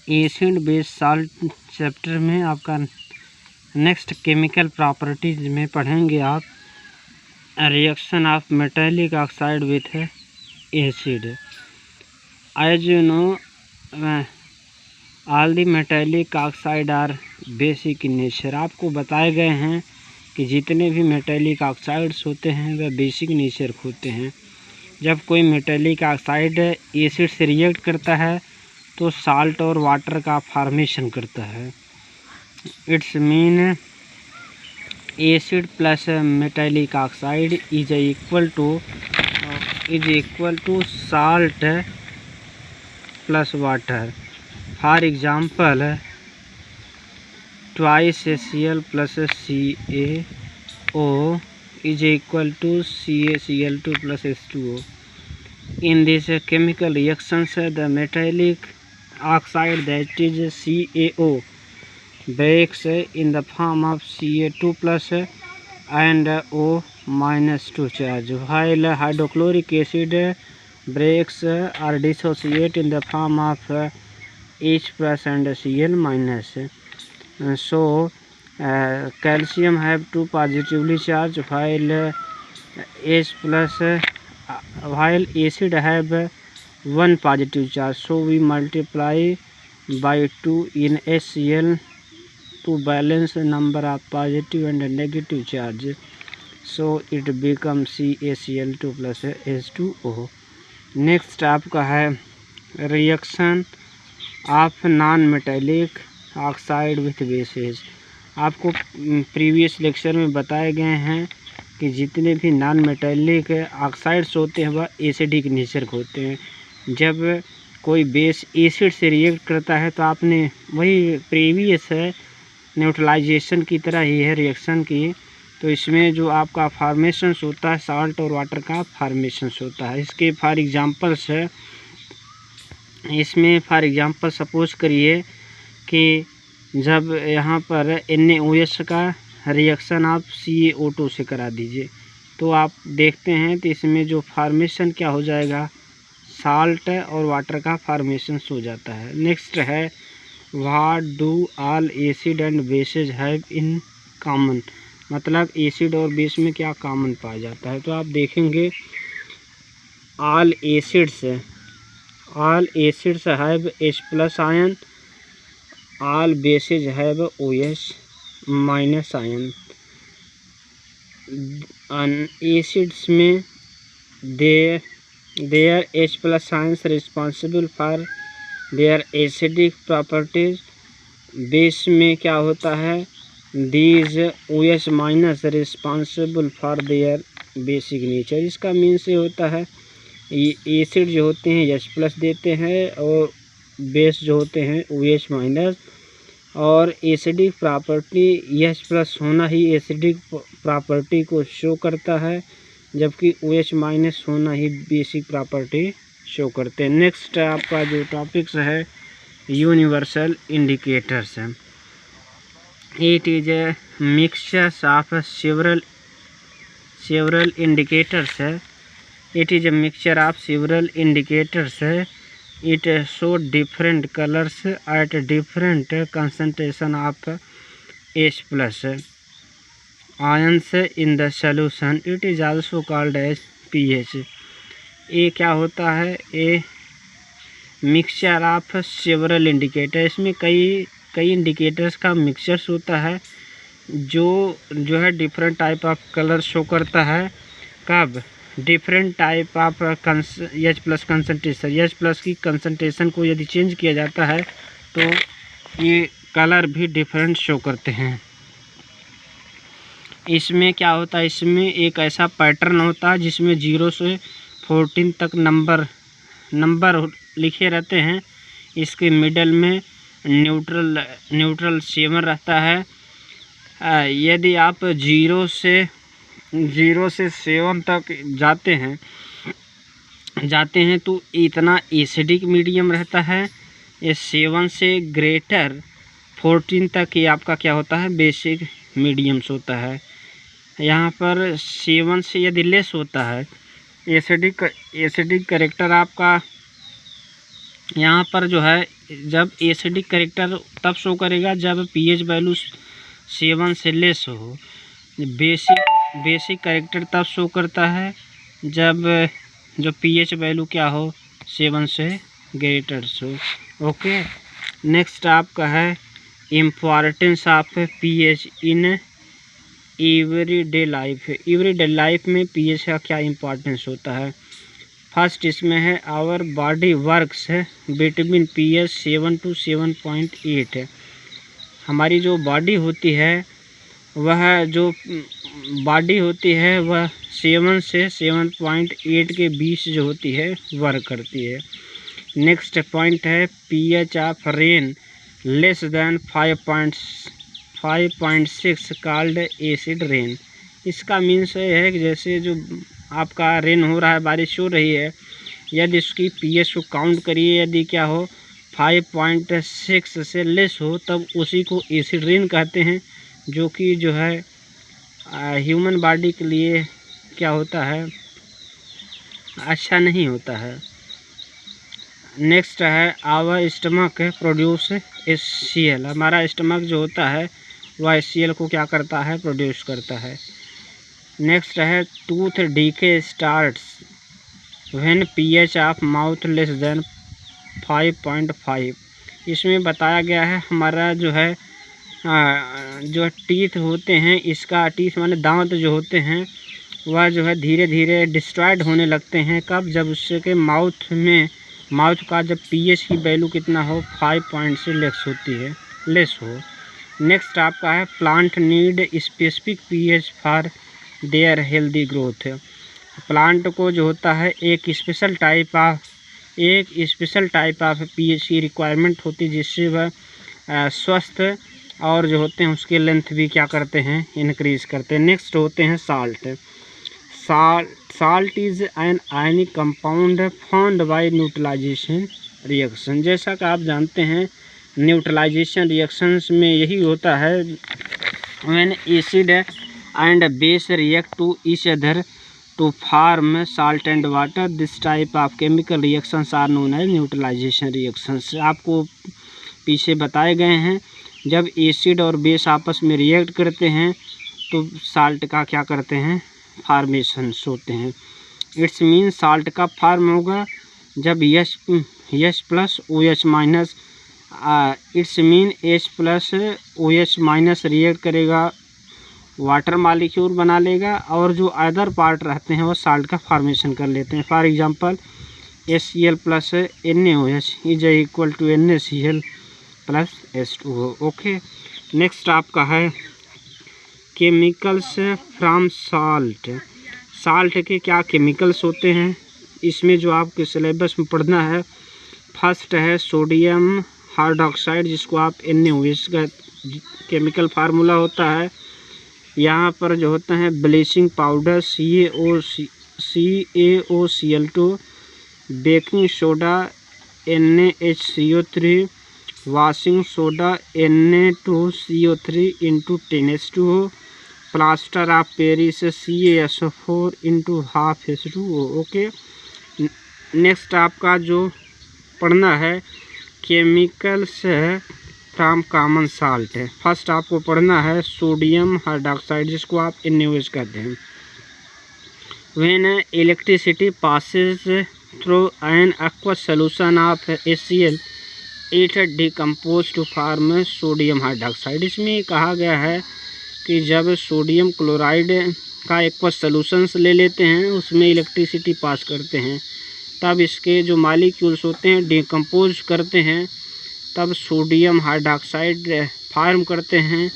Acid base salt chapter में आपका next chemical properties में पढ़ेंगे आप reaction of metallic oxide with acid. As you know all the metallic oxide are basic in nature. आपको बताए गए हैं कि जितने भी मेटेलिक ऑक्साइड्स होते हैं वह बेसिक नेचर के होते हैं। जब कोई मेटेलिक ऑक्साइड एसिड से रिएक्ट करता है तो साल्ट और वाटर का फॉर्मेशन करता है। It's mean acid plus metallic oxide is equal to salt plus water. For example twice HCl plus CaO is equal to CaCl2 plus H2O. In this chemical reactions, the metallic oxide that is CaO breaks in the form of Ca2 plus and O minus 2 charge, while hydrochloric acid breaks or dissociate in the form of H plus and Cl minus. So calcium have 2 positively charged while H plus while acid have 1 positive charge. So we multiply by 2 in HCl to balance the number of positive and negative charge. So it becomes CaCl2 plus H2O. Next आपका है reaction of non metallic oxide with bases. आपको previous lecture में बताए गए हैं कि जितने भी नॉन मेटेलिक ऑक्साइड्स होते हैं वह एसिडिक नेचर के होते हैं। जब कोई बेस एसिड से रिएक्ट करता है तो आपने वही प्रीवियस है न्यूट्रलाइजेशन की तरह ही है रिएक्शन की, तो इसमें जो आपका फॉर्मेशंस होता है साल्ट और वाटर का फॉर्मेशंस होता है। इसके फॉर एग्जांपल्स है, इसमें फॉर एग्जांपल सपोज करिए कि जब यहाँ पर NaOH का रिएक्शन आप CaO2 से करा दीजिए तो आप देखते हैं तो इसमें जो फार्मेशन क्या हो जाएगा, साल्ट और वाटर का फार्मेशन हो जाता है। नेक्स्ट है what do all acid and bases have in common, मतलब एसिड और बेस में क्या कॉमन पाया जाता है। तो आप देखेंगे all acids have H plus ion, all bases have OH minus ion. Acids में their H plus ions responsible for their acidic properties. Base में क्या होता है, these OH minus responsible for their basic nature. इसका mean से होता है acid जो होते हैं H प्लस देते हैं और बेस जो होते हैं OH माइनस, और एसिडिक प्रॉपर्टी H प्लस होना ही एसिडिक प्रॉपर्टी को शो करता है, जबकि OH माइनस होना ही बेसिक प्रॉपर्टी शो करते हैं। नेक्स्ट आपका जो टॉपिक्स है यूनिवर्सल इंडिकेटर्स है। It is a mixtures of several indicators है। It is a mixture of several indicators है। It show different colors at different concentration of H plus ions in the solution. It is also called as pH. ये क्या होता है, ये mixture of several indicator, इसमें कई indicators का mixtures होता है जो है different type of colour show करता है। कब, different type of H plus concentration, H plus की कंसनट्रेशन को यदि चेंज किया जाता है तो ये कलर भी डिफरेंट शो करते हैं। इसमें क्या होता है, इसमें एक ऐसा पैटर्न होता है जिसमें 0 से 14 तक नंबर लिखे रहते हैं। इसके मिडल में न्यूट्रल शेमर रहता है। यदि आप 0 से 7 तक जाते हैं तो इतना एसिडिक मीडियम रहता है। ये 7 से ग्रेटर 14 तक ये आपका क्या होता है, बेसिक मीडियम्स होता है। यहाँ पर 7 से यदि लेस होता है एसिडिक करेक्टर आपका यहाँ पर जो है जब एसिडिक कैरेक्टर तब शो करेगा जब पीएच वैल्यू 7 से लेस हो। बेसिक कैरेक्टर तब शो करता है जब जो पीएच वैल्यू क्या हो 7 से ग्रेटर हो। ओके, नेक्स्ट आपका है importance of pH in everyday life. Everyday life में पीएच का क्या इम्पोर्टेंस होता है। फर्स्ट इसमें है our body works between pH 7 to 7.8 है। हमारी जो बॉडी होती है वह 7 से 7.8 के बीच जो होती है वर्क करती है। नेक्स्ट पॉइंट है pH of rain less than 5.6 called acid rain. इसका मीन्स ये है कि जैसे जो आपका रेन हो रहा है, बारिश हो रही है, यदि उसकी पीएच को काउंट करिए, यदि क्या हो 5.6 से लेस हो तब उसी को एसिड रेन कहते हैं, जो कि जो है ह्यूमन बॉडी के लिए क्या होता है, अच्छा नहीं होता है। नेक्स्ट है आवर स्टमक प्रोड्यूस HCl। हमारा स्टमक जो होता है वह HCl को क्या करता है, प्रोड्यूस करता है। नेक्स्ट है tooth decay starts when pH of mouth less than 5.5। इसमें बताया गया है हमारा जो है जो टीथ होते हैं, इसका टीथ माने दांत जो होते हैं वह जो है धीरे धीरे डिस्ट्रॉयड होने लगते हैं। कब, जब उससे के माउथ का जब पीएच की वैल्यू कितना हो 5 से लेस हो। नेक्स्ट आपका है plant need specific pH for their healthy growth. Plant को जो होता है एक स्पेशल टाइप ऑफ पीएच की रिक्वायरमेंट होती है, जिससे वह स्वस्थ और जो होते हैं उसके लेंथ भी क्या करते हैं, इंक्रीज करते हैं। नेक्स्ट होते हैं salt is an ionic compound found by neutralisation reaction. जैसा कि आप जानते हैं न्यूट्रलाइजेशन रिएक्शंस में यही होता है when acid and base react to each other to form salt and water. This type of chemical reactions are known as neutralisation reactions. आपको पीछे बताए गए हैं जब एसिड और बेस आपस में रिएक्ट करते हैं तो साल्ट का क्या करते हैं, फॉर्मेशंस होते हैं। इट्स मीन साल्ट का फॉर्म होगा जब H plus OH minus, it's mean H plus OH minus react करेगा, वाटर मालिक्यूल बना लेगा और जो अदर पार्ट रहते हैं वो साल्ट का फॉर्मेशन कर लेते हैं। For example HCl plus NaOH is equal to NaCl plus H2O। Okay, next आपका है केमिकल्स फ्रॉम साल्ट। साल्ट के क्या केमिकल्स होते हैं, इसमें जो आपके सिलेबस में पढ़ना है फर्स्ट है सोडियम हाइड्रोक्साइड, जिसको आप NaOH का केमिकल फार्मूला होता है। यहाँ पर जो होता है bleaching powder CaOCl2, baking soda NaHCO3, washing soda Na2CO3 into 10H2O, plaster of Paris CaSO4 into half H2O। Okay, next आपका जो पढ़ना है केमिकल्स फ्रॉम कॉमन साल्ट है। फर्स्ट आपको पढ़ना है सोडियम हाइड्रोक्साइड, जिसको आप NaOH कहते हैं। When electricity passes through an aqueous solution of HCl it decompose to form sodium hydroxide. इसमें कहा गया है कि जब सोडियम क्लोराइड का एक्वस सॉल्यूशंस ले लेते हैं, उसमें इलेक्ट्रिसिटी पास करते हैं, तब इसके जो मॉलिक्यूल्स होते हैं डिकम्पोज करते हैं, तब सोडियम हाइड्रोक्साइड फॉर्म करते हैं,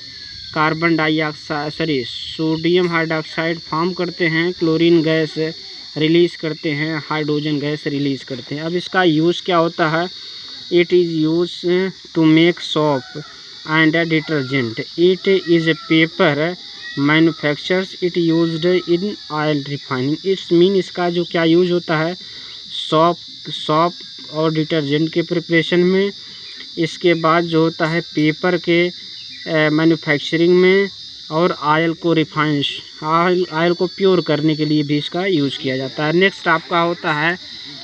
सोडियम हाइड्रोक्साइड फॉर्म करते हैं, क्लोरीन गैस रिलीज़ करते हैं, हाइड्रोजन गैस रिलीज़ करते हैं। अब इसका यूज़ क्या होता है, it is use to make soap and detergent, it is paper manufactures, it used in oil refining. It's mean इसका जो क्या यूज होता है सॉप और डिटर्जेंट के प्रिपरेशन में, इसके बाद जो होता है पेपर के मैन्युफैक्चरिंग में, और ऑयल को प्योर करने के लिए भी इसका यूज़ किया जाता है। नेक्स्ट आपका होता है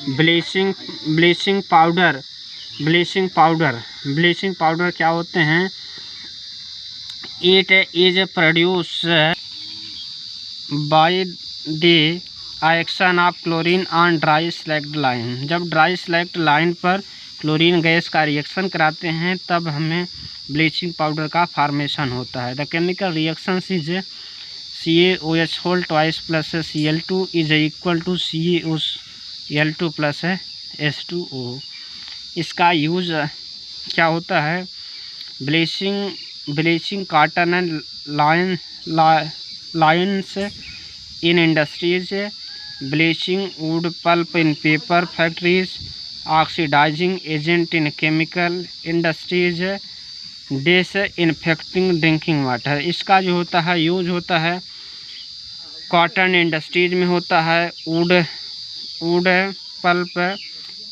ब्लीचिंग पाउडर ब्लीचिंग पाउडर क्या होते हैं? It is produce by the action of chlorine on dry slagged line. जब ड्राई स्लैग्ड लाइन पर क्लोरीन गैस का रिएक्शन कराते हैं तब हमें ब्लीचिंग पाउडर का फॉर्मेशन होता है। The chemical reaction is CaOH whole twice plus Cl2 is equal to CaOL2 plus H2O। इसका यूज क्या होता है? Bleaching cotton and lines in industries, bleaching wood pulp in paper factories, oxidising agent in chemical industries, disinfecting drinking water. इसका जो होता है use होता है कॉटन इंडस्ट्रीज में होता है, वुड पल्प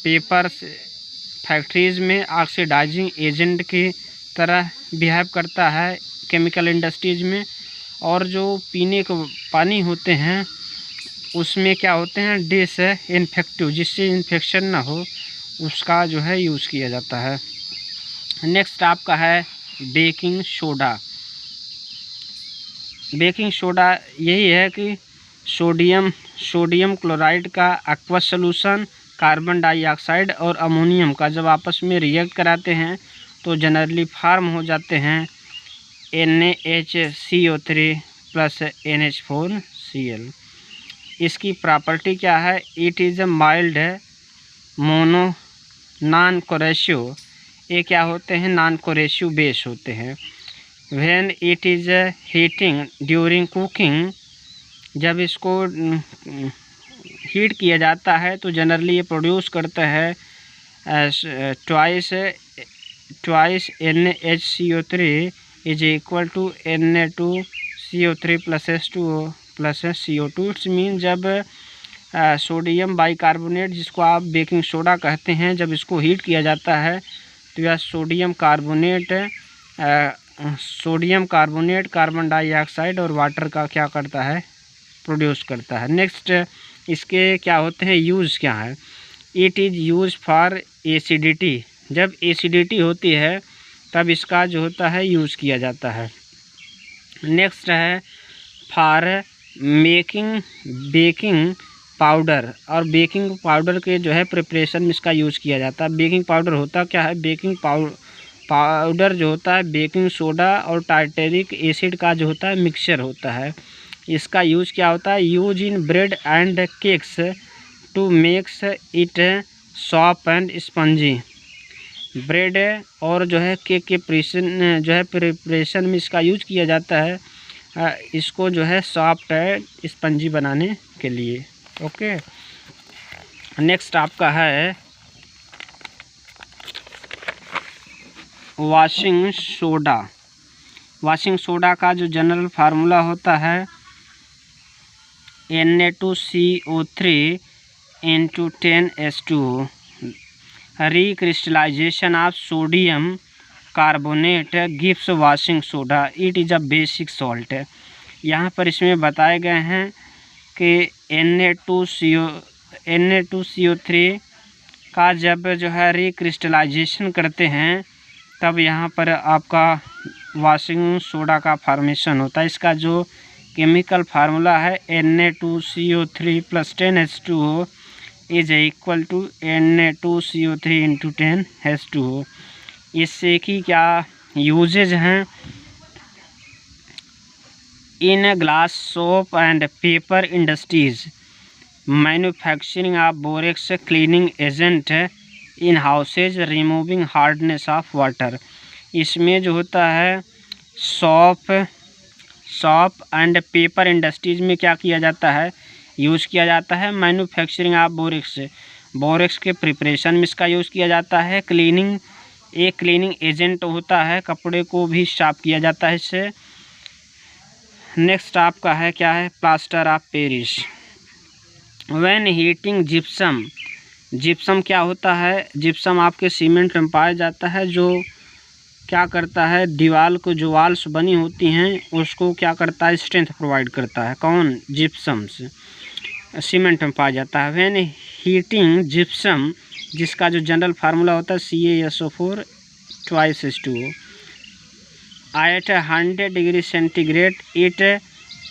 पेपर फैक्ट्रीज में ऑक्सीडाइजिंग एजेंट की तरह बिहेव करता है केमिकल इंडस्ट्रीज में, और जो पीने के पानी होते हैं उसमें क्या होते हैं? डिसइंफेक्टिव, जिससे इन्फेक्शन ना हो उसका जो है यूज़ किया जाता है। नेक्स्ट आपका है बेकिंग सोडा। बेकिंग सोडा यही है कि सोडियम क्लोराइड का एक्वस सॉल्यूशन कार्बन डाइऑक्साइड और अमोनियम का जब आपस में रिएक्ट कराते हैं तो जनरली फॉर्म हो जाते हैं NaHCO3 प्लस NH4Cl। इसकी प्रॉपर्टी क्या है? It is a mild mono non coercive. ये क्या होते हैं? नॉन कोरेसिव बेस होते हैं। When it is heating during cooking, जब इसको हीट किया जाता है तो जनरली ये प्रोड्यूस करता है twice NaHCO3 is equal to Na2CO3 plus H2O plus CO2। It's mean जब सोडियम बाइकार्बोनेट, जिसको आप बेकिंग सोडा कहते हैं, जब इसको हीट किया जाता है तो यह सोडियम कार्बोनेट कार्बन डाइऑक्साइड और वाटर का क्या करता है? प्रोड्यूस करता है। नेक्स्ट इसके क्या होते हैं? यूज़ क्या है? It is use for acidity. जब एसिडिटी होती है तब इसका जो होता है यूज़ किया जाता है। नेक्स्ट है फॉर मेकिंग बेकिंग पाउडर, और बेकिंग पाउडर के जो है प्रिपरेशन में इसका यूज़ किया जाता है। बेकिंग पाउडर होता क्या है? बेकिंग पाउडर जो होता है बेकिंग सोडा और टार्टेरिक एसिड का जो होता है मिक्सचर होता है। इसका यूज क्या होता है? Use in bread and cakes to makes it soft and spongy. Bread और जो है केक के प्रिपरेशन में इसका यूज किया जाता है, इसको जो है सॉफ्ट एंड स्पंजी बनाने के लिए। ओके, नेक्स्ट आपका है वॉशिंग सोडा। वॉशिंग सोडा का जो जनरल फार्मूला होता है Na2CO3 into 10H2O। Recrystallisation of sodium carbonate gives washing soda. It is a basic salt. यहाँ पर इसमें बताए गए हैं कि Na2CO3 का जब जो है रिक्रिस्टलाइजेशन करते हैं तब यहाँ पर आपका वॉशिंग सोडा का फॉर्मेशन होता है। इसका जो केमिकल फार्मूला है Na2CO3 plus 10H2O is equal to Na2CO3 into 10H2O। इससे की क्या यूजेज हैं? In glass soap and paper industries, manufacturing of borax cleaning agent in houses, removing hardness of water. इसमें जो होता है सॉप एंड पेपर इंडस्ट्रीज में क्या किया जाता है? यूज़ किया जाता है मैन्युफैक्चरिंग ऑफ बोरेक्स के प्रिपरेशन में इसका यूज़ किया जाता है। क्लीनिंग, एक क्लीनिंग एजेंट होता है, कपड़े को भी साफ किया जाता है इससे। नेक्स्ट आपका है क्या है? Plaster of Paris. When heating gypsum क्या होता है? जिप्सम आपके सीमेंट में पाया जाता है, जो क्या करता है? दीवार को जो वाल्स बनी होती हैं उसको क्या करता है? स्ट्रेंथ प्रोवाइड करता है। कौन? जिप्सम से सीमेंट में पाया जाता है। व्हेन हीटिंग जिप्सम जिसका जो जनरल फार्मूला होता है CaSO4 twice H2O। At 100 degree centigrade it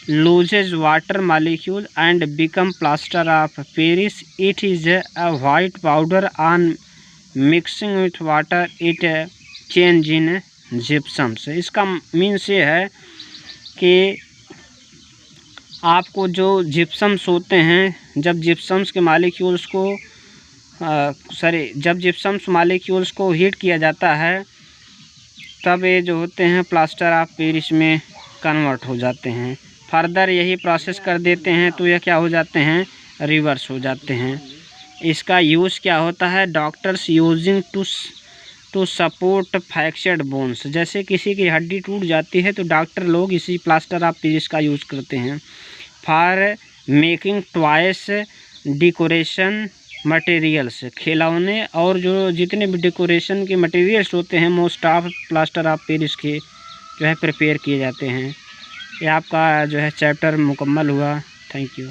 loses water molecule and become plaster of Paris। It is a white powder on mixing with water it change in gypsum। से इसका means ये है कि आपको जो जिप्सम्स होते हैं, जब जिप्सम्स के मालिक्यूल्स को जब जिप्सम्स मालिक्यूल्स को हीट किया जाता है तब ये जो होते हैं प्लास्टर ऑफ पेरिस में कन्वर्ट हो जाते हैं। फर्दर यही प्रोसेस कर देते हैं तो यह क्या हो जाते हैं, रिवर्स हो जाते हैं। इसका यूज़ क्या होता है, doctors using to support fractured bones. जैसे किसी की हड्डी टूट जाती है तो डॉक्टर लोग इसी प्लास्टर ऑफ पेरिस का यूज़ करते हैं। For making toys decoration materials, खिलौने और जो जितने भी डेकोरेशन के मटेरियल्स होते हैं most of plaster of Paris के जो है प्रिपेयर किए जाते हैं। ये आपका जो है चैप्टर मुकम्मल हुआ। Thank you.